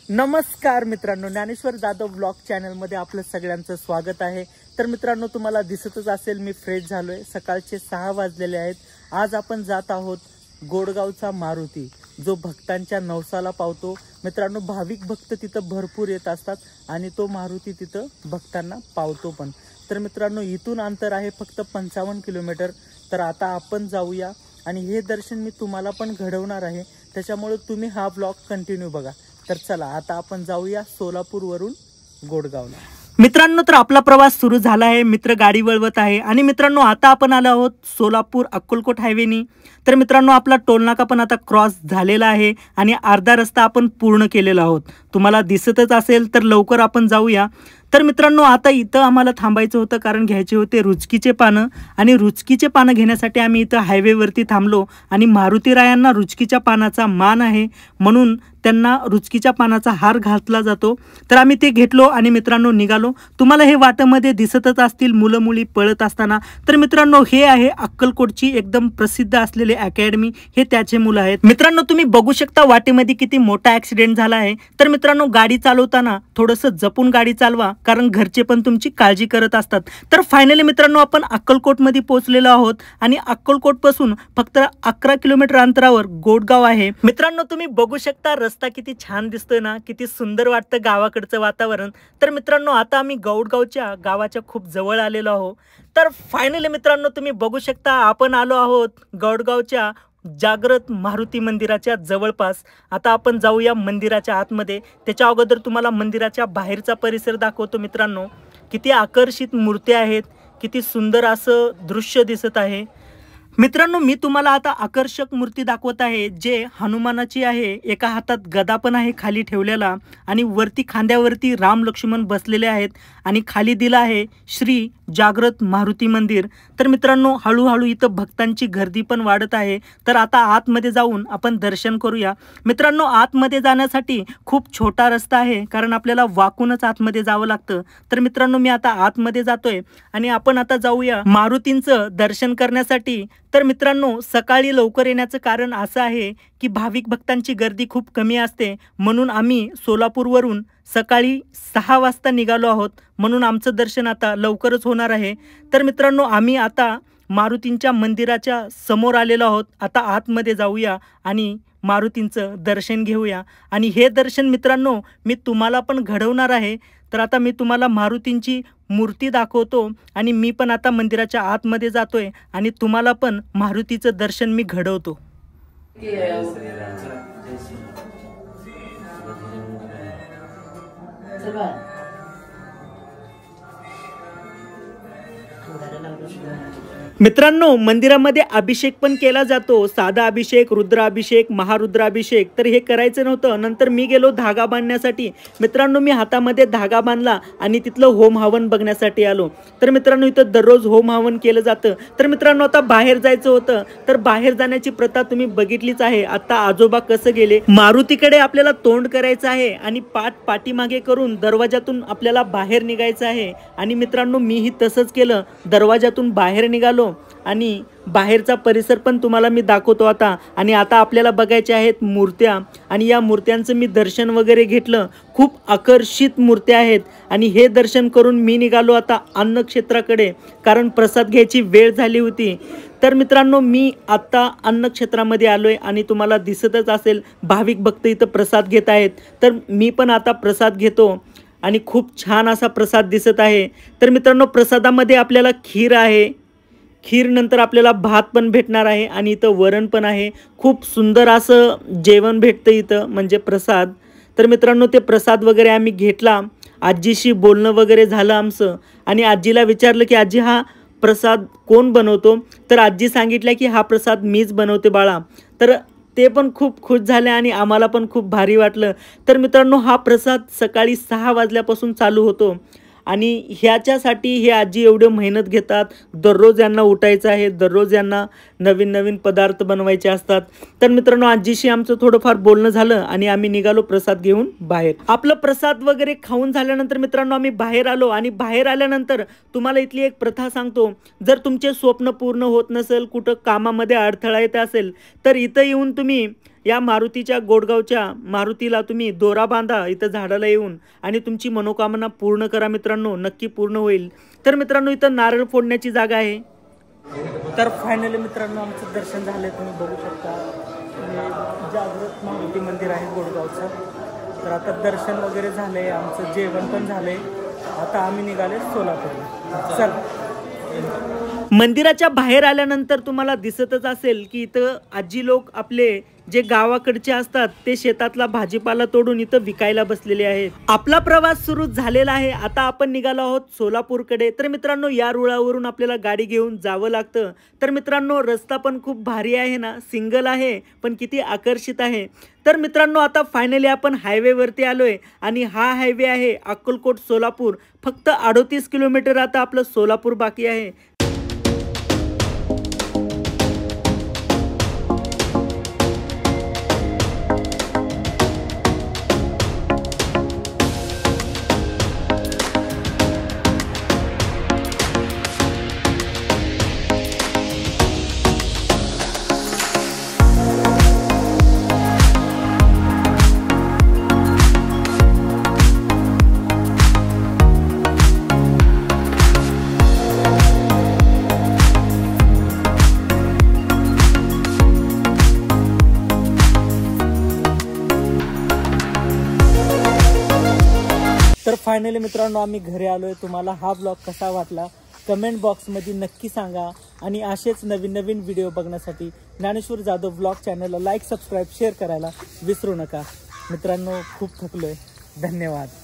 नमस्कार मित्रांनो, ज्ञानेश्वर जाधव ब्लॉग चॅनलमध्ये आपलं सगळ्यांचं स्वागत आहे। तर मित्रांनो, तुम्हाला दिसतच असेल मी फ्रेश झालोय। सकाळचे 6 वाजलेले आहेत। आज आपण जात आहोत गोडगावचा मारुती, जो भक्तांच्या नवसाला पावतो। मित्रांनो, भाविक भक्त तिथं भरपूर येत असतात आणि तो मारुती तिथं भक्तांना पावतो पण। तर मित्रांनो, इथून अंतर आहे फक्त 55 किलोमीटर। तर आता आपण जाऊया आणि हे दर्शन मी तुम्हाला पण घडवणार आहे, त्याच्यामुळे तुम्ही हा ब्लॉग कंटिन्यू बघा। तर चला आता आपण जाऊया सोलापूर वरून गोडगावला। मित्रांनो, तर आपला प्रवास सुरू झाला आहे। मित्र गाडी वळवत आहे आणि मित्रांनो आता आपण आलो आहोत सोलापूर अक्कलकोट हायवेनी। तर मित्रांनो, आपला टोलनाका पण आता क्रॉस झालेला आहे आणि अर्धा रस्ता आपण पूर्ण केलेला आहोत। तुम्हाला दिसतच असेल, तर लवकर आपण जाऊया। तर मित्रांनो, आता इथं आम्हाला थांबायचं होतं, कारण घ्यायचे होते रुचकीचे पानं आणि रुचकीचे पानं घेण्यासाठी आम्ही इथं हायवेवरती थांबलो। आणि मारुतीरायांना रुचकीच्या पानाचा मान आहे, म्हणून त्यांना रुचकीच्या पानाचा हार घातला जातो। तर आम्ही ते घेतलो आणि मित्रांनो निघालो। तुम्हाला हे वाटेमध्ये दिसतच असतील मुलं मुली पळत असताना। तर मित्रांनो, हे आहे अक्कलकोटची एकदम प्रसिद्ध असलेली अकॅडमी, हे त्याचे मुलं आहेत। मित्रांनो, तुम्ही बघू शकता वाटेमध्ये किती मोठा ॲक्सिडेंट झाला आहे। तर मित्रांनो, गाडी चालवताना थोडंसं जपून गाडी चालवा, कारण घरचे पण तुमची काळजी करत असतात। तर फायनली मित्रांनो, आपण अक्कलकोटमध्ये पोहोचलेलो आहोत आणि अक्कलकोट पासून फक्त 11 किलोमीटर अंतरावर गोडगाव आहे। मित्रांनो, तुम्ही बघू शकता रस्ता किती छान दिसतोय ना, किती सुंदर वाटतं गावाकडचं वातावरण। तर मित्रांनो, आता आम्ही गोडगावच्या गावाच्या खूप जवळ आलेलो आहोत। तर फायनली मित्रांनो, तुम्ही बघू शकता आपण आलो आहोत गोडगावच्या जागृत मारुती मंदिराच्या जवळपास। आता आपण जाऊया मंदिराच्या आतमध्ये। त्याच्या अगोदर तुम्हाला मंदिराच्या बाहेरचा परिसर दाखवतो। मित्रांनो, किती आकर्षित मूर्ती आहेत, किती सुंदर असं दृश्य दिसत आहे। मित्रांनो, मी तुम्हाला आता आकर्षक मूर्ती दाखवत आहे, जे हनुमानाची आहे। एका हातात गदा पण आहे खाली ठेवलेला, आणि वरती खांद्यावरती राम लक्ष्मण बसलेले आहेत, आणि खाली दिला आहे श्री जागृत मारुती मंदिर। तर मित्रांनो, हळूहळू इथं भक्तांची गर्दी पण वाढत आहे। तर आता आतमध्ये जाऊन आपण दर्शन करूया। मित्रांनो, आतमध्ये जाण्यासाठी खूप छोटा रस्ता आहे, कारण आपल्याला वाकूनच आतमध्ये जावं लागतं। तर मित्रांनो, मी आता आतमध्ये जातोय आणि आपण आता जाऊया मारुतींचं दर्शन करण्यासाठी। तर मित्रांनो, सकाळी लवकर येण्याचं कारण असं आहे की भाविक भक्तांची गर्दी खूप कमी असते, म्हणून आम्ही सोलापूरवरून सकाळी 6 वाजता निघालो आहोत, म्हणून आमचं दर्शन आता लवकरच होणार आहे। तर मित्रांनो, आम्ही आता मारुतींच्या मंदिराच्या समोर आलेलो आहोत। आता आतमध्ये जाऊया आणि मारुतींचं दर्शन घेऊया, आणि हे दर्शन मित्रांनो मी तुम्हाला पण घडवणार आहे। तर आता मी तुम्हाला मारुतींची मूर्ती दाखवतो, आणि मी पण आता मंदिराच्या आतमध्ये जातोय आणि तुम्हाला पण मारुतीचं दर्शन मी घडवतो। मित्रांनो, मंदिरामध्ये अभिषेक पण केला जातो, साधा अभिषेक, रुद्राभिषेक, महारुद्राभिषेक। तर हे करायचं नव्हतं, नंतर मी गेलो धागा बांधण्यासाठी। मित्रांनो, मी हातामध्ये धागा बांधला आणि तिथलं होम हवन बघण्यासाठी आलो। तर मित्रांनो, इथं दररोज होम हवन केलं जातं। तर मित्रांनो, आता बाहेर जायचं होतं, तर बाहेर जाण्याची प्रथा तुम्ही बघितलीच आहे। आता आजोबा कसं गेले, मारुतीकडे आपल्याला तोंड करायचं आहे आणि पाठीमागे करून दरवाजातून आपल्याला बाहेर निघायचं आहे। आणि मित्रांनो, मीही तसंच केलं, दरवाजातून बाहेर निघालो आणि बाहेरचा परिसर पण तुम्हाला मी दाखवतो आता। आणि आता आपल्याला बघायच्या आहेत मूर्त्या, आणि या मूर्त्यांचं मी दर्शन वगैरे घेतलं। खूप आकर्षित मूर्त्या आहेत, आणि हे दर्शन करून मी निघालो आता अन्नक्षेत्राकडे, कारण प्रसाद घ्यायची वेळ झाली होती। तर मित्रांनो, मी आता अन्नक्षेत्रामध्ये आलोय आणि तुम्हाला दिसतच असेल भाविक भक्त इथं प्रसाद घेत आहेत। तर मी पण आता प्रसाद घेतो, आणि खूप छान असा प्रसाद दिसत आहे। तर मित्रांनो, प्रसादामध्ये आपल्याला खीर आहे, खीर नंतर आपल्याला भात पण भेटणार आहे, आणि इथं वरण पण आहे। खूप सुंदर असं जेवण भेटतं इथं, म्हणजे प्रसाद। तर मित्रांनो, ते प्रसाद वगैरे आम्ही घेतला, आजीशी बोलणं वगैरे झालं आमचं, आणि आजीला विचारलं की आजी, हा प्रसाद कोण बनवतो? तर आजी सांगितलं की हा प्रसाद मीच बनवते बाळा। तर ते पण खूप खुश झाले आणि आम्हाला पण खूप भारी वाटलं। तर मित्रांनो, हा प्रसाद सकाळी 6 वाजल्यापासून चालू होतो, आणि ह्याच्यासाठी हे आजी एवढे मेहनत घेतात। दररोज यांना उठायचं आहे, दररोज यांना नवीन नवीन पदार्थ बनवायचे असतात। तर मित्रांनो, आजीशी आमचं थोडंफार बोलणं झालं आणि आम्ही निघालो प्रसाद घेऊन बाहेर। आपलं प्रसाद वगैरे खाऊन झाल्यानंतर मित्रांनो आम्ही बाहेर आलो, आणि बाहेर आल्यानंतर तुम्हाला इथली एक प्रथा सांगतो। जर तुमचे स्वप्न पूर्ण होत नसेल, कुठं कामामध्ये अडथळा येत असेल, तर इथं येऊन तुम्ही या मारुतीच्या गोडगावच्या मारुतीला तुम्ही दोरा बांधा इथं झाडाला येऊन आणि तुमची मनोकामना पूर्ण करा मित्रांनो, नक्की पूर्ण होईल। तर मित्रांनो इथं नारळ फोडण्याची जागा आहे। तर फायनली मित्रांनो आमचं दर्शन झालं, तुम्ही बघू शकता हे जागृत मारुती मंदिर आहे गोडगावचं। तर आता दर्शन वगैरे झाले, आमचं जेवण पण झाले, आता आम्ही निघाले सोलापूरला। चल, मंदिराच्या बाहेर आल्यानंतर तुम्हाला दिसतच असेल की इथं आजी लोक आपले जे गावाकडचे असतात ते शेतातला भाजीपाला तोडून इथं विकायला बसलेले आहेत। आपला प्रवास सुरू झालेला आहे, आता आपण निघालो आहोत सोलापूरकडे। तर मित्रांनो या रुळावरून आपल्याला गाडी घेऊन जावं लागतं। तर मित्रांनो रस्ता पण खूप भारी आहे ना, सिंगल आहे पण किती आकर्षित आहे। तर मित्रांनो आता फायनली आपण हायवेवरती आलोय आणि हा हायवे आहे अक्कलकोट सोलापूर। फक्त 38 किलोमीटर आता आपलं सोलापूर बाकी आहे। तर फायनली मित्रांनो आम्ही घरी आलोय। तुम्हाला हा ब्लॉग कसा वाटला कमेंट बॉक्समध्ये नक्की सांगा आणि असेच नवीन नवीन व्हिडिओ बघण्यासाठी ज्ञानेश्वर जाधव ब्लॉग चॅनलला लाईक, सबस्क्राईब, शेअर करायला विसरू नका। मित्रांनो खूप थकलोय, धन्यवाद।